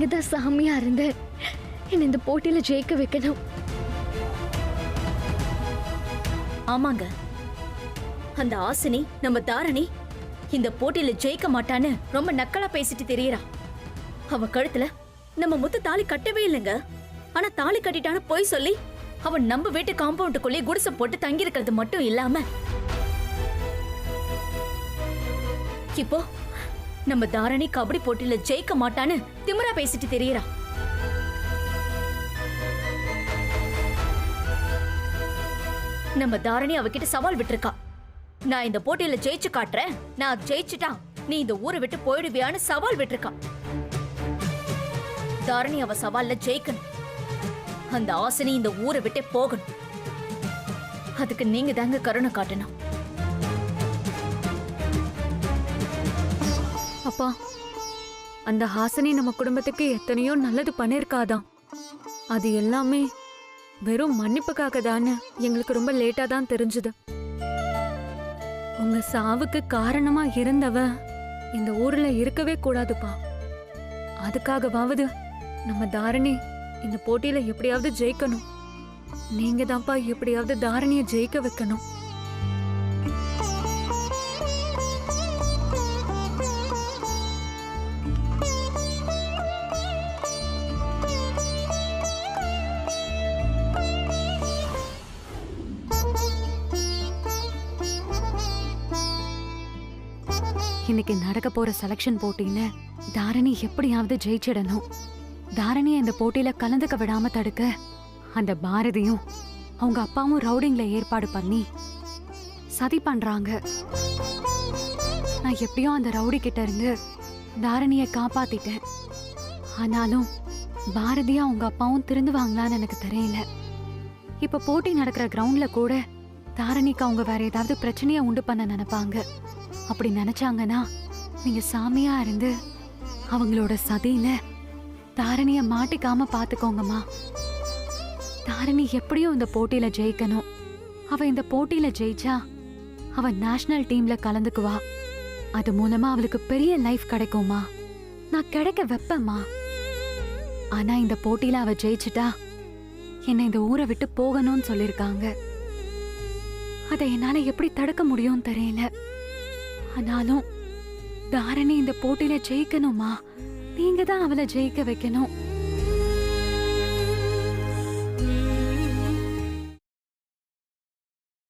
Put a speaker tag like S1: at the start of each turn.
S1: நீங்க தான் சாமியா இருந்து என்ன இந்த போட்டியில ஜெயிக்க வைக்கணும்.
S2: ஆமாங்க, அந்த ஆசினி நம்ம தாரணி இந்த போட்டியில ஜெயிக்க மாட்டான்னு ரொம்ப நக்கலா பேசிட்டு தெரியறா. அவ கழுத்துல நம்ம முத்து தாலி கட்டவே இல்லைங்க. ஆனா தாலி கட்டிட்டான்னு போய் சொல்லி அவன் நம்ம வீட்டு காம்பவுண்டுக்குள்ளே குடிசை போட்டு தங்கி இருக்கிறது மட்டும் இல்லாம இப்போ நம்ம தாரணி கபடி போட்டியில ஜெயிக்க மாட்டான்னு திமிரா பேசிட்டு தெரியறா. நம்ம தாரணி அவகிட்ட சவால் விட்டுருக்கா. நான் இந்த போட்டியில ஜெயிச்சு காட்டுறேன், நான் ஜெயிச்சுட்டா நீ இந்த ஊரை விட்டு போயிடுவியான்னு சவால் விட்டுருக்கா. தாரணி அவ சவால்ல ஜெயிக்கணும். அந்த ஆசினி இந்த ஊரை விட்டே போகணும். அதுக்கு நீங்க தாங்க கருணை காட்டணும்.
S3: அப்பா, அந்த ஹாசினி நம்ம குடும்பத்துக்கு எத்தனையோ நல்லது பண்ணிருக்காதான். அது எல்லாமே வெறும் மன்னிப்புக்காக தானே எங்களுக்கு ரொம்ப லேட்டா தான் தெரிஞ்சது. உங்க சாவுக்கு காரணமா இருந்தவ இந்த ஊர்ல இருக்கவே கூடாதுப்பா. அதுக்காகவாவது நம்ம தாரணி இந்த போட்டியில எப்படியாவது ஜெயிக்கணும். நீங்க தான்ப்பா எப்படியாவது தாரணியை ஜெயிக்க வைக்கணும். இன்னைக்கு நடக்க போற செலக்ஷன் போட்டியில தாரணி எப்படியாவது ஜெயிச்சிடணும். தாரணியை இந்த போட்டியில கலந்துக்க விடாம தடுக்க அந்த பாரதியும் அவங்க அப்பாவும் ரவுடிங்ல ஏற்பாடு பண்ணி சதி பண்றாங்க. நான் எப்படியோ அந்த ரவுடி கிட்ட இருந்து தாரணியை காப்பாத்திட்டேன். ஆனாலும் பாரதியும் அவங்க அப்பாவும் திருந்துவாங்களான்னு எனக்கு தெரியல. இப்ப போட்டி நடக்கிற கிரவுண்ட்ல கூட தாரணிக்கு அவங்க வேற ஏதாவது பிரச்சனைய உண்டு பண்ண நினைப்பாங்க. அப்படி நினைச்சாங்கன்னா நீங்க சாமியா இருந்து அவங்களோட சதியில தாரணிய மாட்டிக்காம பாத்துக்கோங்கம்மா. தாரணி எப்படியும் இந்த போட்டியில ஜெயிக்கணும். அவ இந்த போட்டியில ஜெயிச்சா அவ நேஷனல் டீம்ல கலந்துக்குவா. அது மூலமா அவளுக்கு பெரிய லைஃப் கிடைக்குமா. நான் கிடைக்க வைப்பேம்மா. ஆனா இந்த போட்டியில அவ ஜெயிச்சுட்டா என்னை இந்த ஊரை விட்டு போகணும்னு சொல்லிருக்காங்க. அதை என்னால எப்படி தடுக்க முடியும்னு தெரியல. ஆனாலும் தாரணி இந்த போட்டியில ஜெயிக்கணுமா. நீங்க தான் அவளை ஜெயிக்க வைக்கணும்.